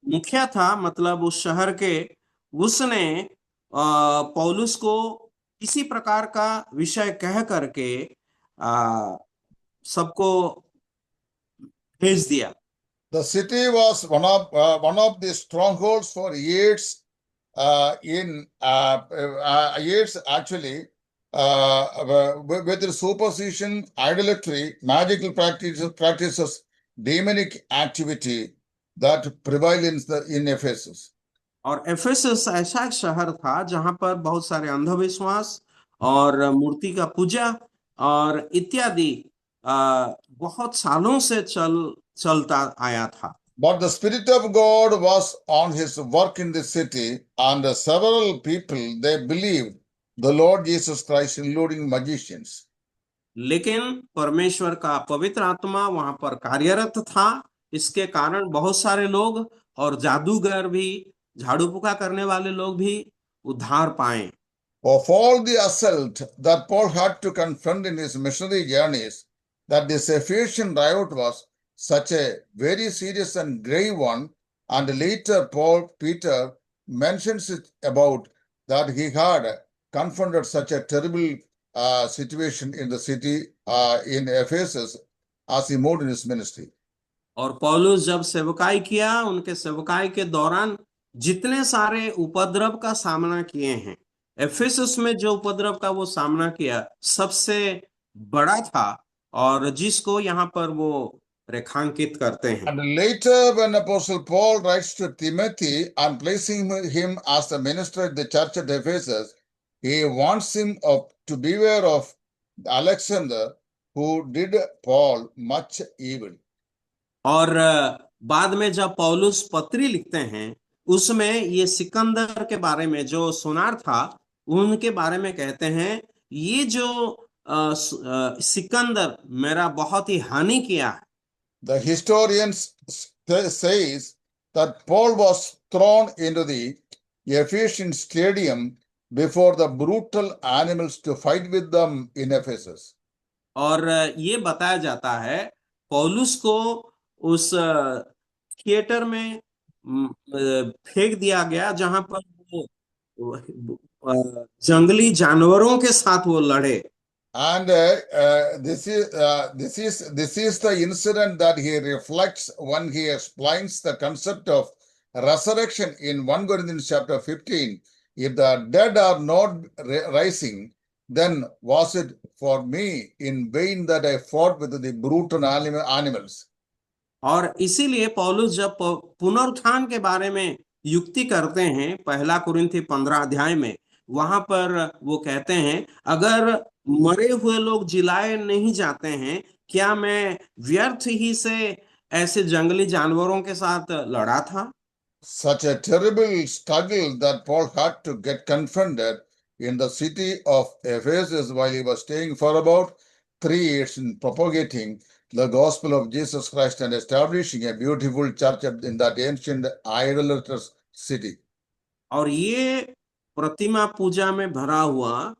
मुखिया था, मतलब उस शहर के, उसने पौलुस को किसी प्रकार का विषय कह करके सबको भेज दिया। The city was one of the strongholds for years. Years actually, with the superstition, idolatry, magical practices, demonic activity that prevail in Ephesus. और एफेसस ऐसा एक शहर था जहां पर बहुत सारे अंधविश्वास और मूर्ति का पूजा और इत्यादि बहुत सालों से चलता आया था। But the Spirit of God was on his work in the city, and several people, they believed the Lord Jesus Christ, including magicians. लेकिन परमेश्वर का पवित्र आत्मा वहां पर कार्यरत था, इसके कारण बहुत सारे लोग और जादूगर भी, झाड़ू फूका करने वाले लोग भी उद्धार पाए। Of all the assault that Paul had to confront in his missionary journeys, that this Ephesian riot was such a very serious and grave one, and later Peter mentions it about that he had confronted such a terrible situation in the city in Ephesus as he moved in his ministry. और पौलुस जब सेवकाई किया, उनके सेवकाई के दौरान जितने सारे उपद्रव का सामना किए हैं, एफेसस में जो उपद्रव का वो सामना किया सबसे बड़ा था, और जिसको यहाँ पर वो रेखांकित करते हैं। And later when Apostle Paul writes to Timothy and placing him as the minister at the church at Ephesus, he wants him to beware of Alexander, who did Paul much evil. और बाद में जब पौलुस पत्री लिखते हैं, उसमें ये सिकंदर के बारे में, जो सोनार था, उनके बारे में कहते हैं, ये जो सिकंदर मेरा बहुत ही हानि किया है। The historians says that Paul was thrown into the Ephesian stadium before the brutal animals to fight with them in Ephesus. और ये बताया जाता है पौलुस को उस थिएटर में फेंक दिया गया जहां पर जंगली जानवरों के साथ वो लड़े। And this is the incident that he reflects when he explains the concept of resurrection in 1 Corinthians chapter 15. If the dead are not rising, then was it for me in vain that I fought with the brutal animals? और इसीलिए पौलुस जब पुनरुत्थान के बारे में युक्ति करते हैं पहला कुरिन्थी 15 अध्याय में, वहां पर वो कहते हैं अगर मरे हुए लोग जिलाए नहीं जाते हैं, क्या मैं व्यर्थ ही से ऐसे जंगली जानवरों के साथ लड़ा था? Such a terrible struggle that Paul had to get confronted in the city of Ephesus while he was staying for about 3 years in propagating the gospel of Jesus Christ and establishing a beautiful church in that ancient idolatrous city. और ये प्रतिमा पूजा में भरा हुआ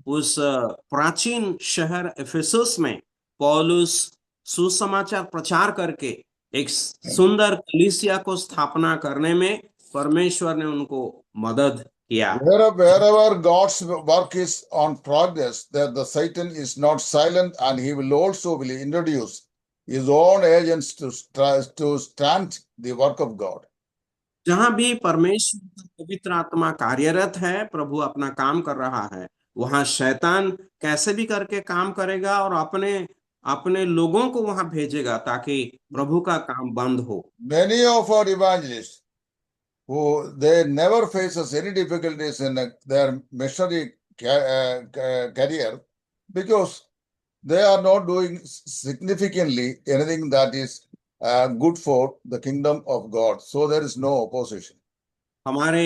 उस प्राचीन शहर Ephesus में पौलुस सुसमाचार प्रचार करके एक सुंदर कलीसिया को स्थापना करने में परमेश्वर ने उनको मदद किया। Wherever God's work is on progress, there the Satan is not silent, and he will also introduce his own agents to stand the work of God. जहां भी परमेश्वर का पवित्र आत्मा कार्यरत है, प्रभु अपना काम कर रहा है, वहां शैतान कैसे भी करके काम करेगा और अपने अपने लोगों को वहां भेजेगा ताकि प्रभु का काम बंद हो। Many of our evangelists who they never faces any difficulties in their missionary career because they are not doing significantly anything that is good for the kingdom of God. So there is no opposition. हमारे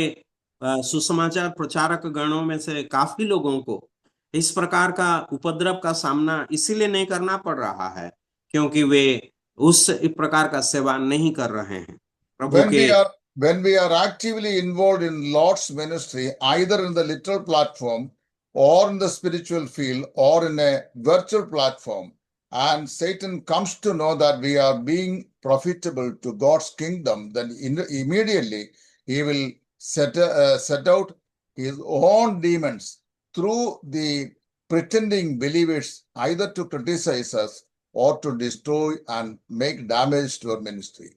सुसमाचार प्रचारक गणों में से काफी लोगों को इस प्रकार का उपद्रव का सामना इसीलिए नहीं करना पड़ रहा है क्योंकि वे उस प्रकार का सेवा नहीं कर रहे हैं। प्रभु के when we are actively involved in Lord's ministry, either in the literal platform or in the spiritual field or in a virtual platform, and Satan comes to know that we are being profitable to God's kingdom, then immediately he will set out his own demons through the pretending believers, either to criticize us or to destroy and make damage to our ministry.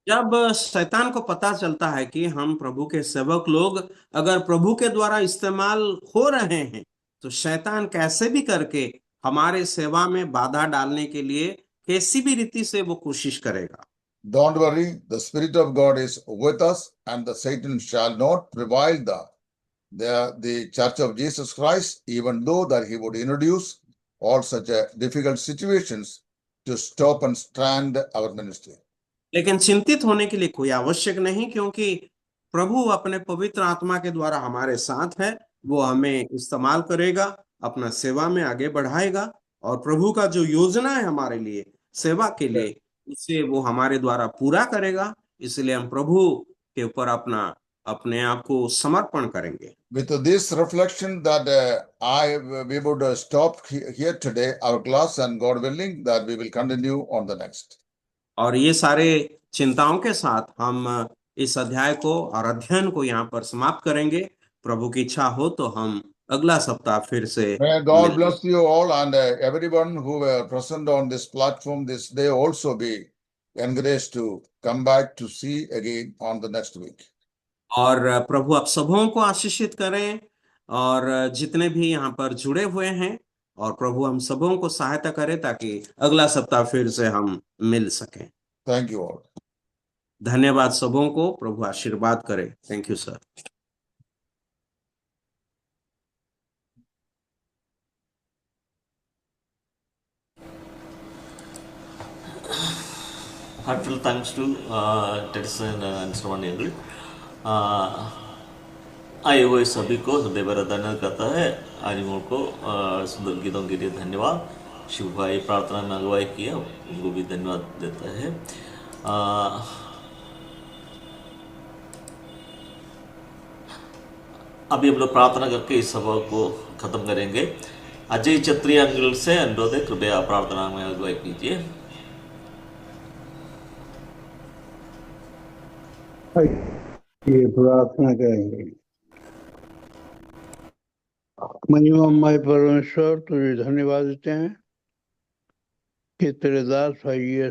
जब शैतान को पता चलता है कि हम प्रभु के सेवक लोग अगर प्रभु के द्वारा इस्तेमाल हो रहे हैं, तो शैतान कैसे भी करके हमारे सेवा में बाधा डालने के लिए कैसी भी रीति से वो कोशिश करेगा। Don't worry, the Spirit of God is with us, and the Satan shall not prevail the Church of Jesus Christ, even though that he would introduce all such difficult situations to stop and stand our ministry. लेकिन चिंतित होने के लिए कोई आवश्यक नहीं, क्योंकि प्रभु अपने पवित्र आत्मा के द्वारा हमारे साथ है। वो हमें इस्तेमाल करेगा, अपना सेवा में आगे बढ़ाएगा और प्रभु का जो योजना है हमारे लिए सेवा के लिए, उसे वो हमारे द्वारा पूरा करेगा। इसलिए हम प्रभु के ऊपर अपने आप को समर्पण करेंगे। With this reflection that we would stop here today our class, and God willing that we will continue on the next. और ये सारे चिंताओं के साथ हम इस अध्याय को और अध्ययन को यहाँ पर समाप्त करेंगे। प्रभु की इच्छा हो तो हम अगला सप्ताह फिर से May God bless you all, and everyone who were present on this platform this day also be encouraged to come back to see again on the next week. और प्रभु आप सबों को आशीषित करें और जितने भी यहाँ पर जुड़े हुए हैं, और प्रभु हम सबों को सहायता करे ताकि अगला सप्ताह फिर से हम मिल सकें। Thank you all. धन्यवाद सबों को, प्रभु आशीर्वाद करे। Thank you sir. Heartfelt thanks to Tedson and Sravan Engel. आए हुए सभी को हृदय भरा धन्यवाद करता है। आलिमों को सुंदर गीतों के लिए धन्यवाद। शिव भाई प्रार्थना में अगुवाई किया, उनको भी धन्यवाद देता है। अभी हम लोग प्रार्थना करके इस सभा को खत्म करेंगे। अजय छत्री अंकल से अनुरोध है, कृपया प्रार्थना में अगुवाई कीजिए। ये प्रार्थना करेंगे। महिमामय परमेश्वर, तुझे धन्यवाद देते हैं कि तेरे दास भाई ये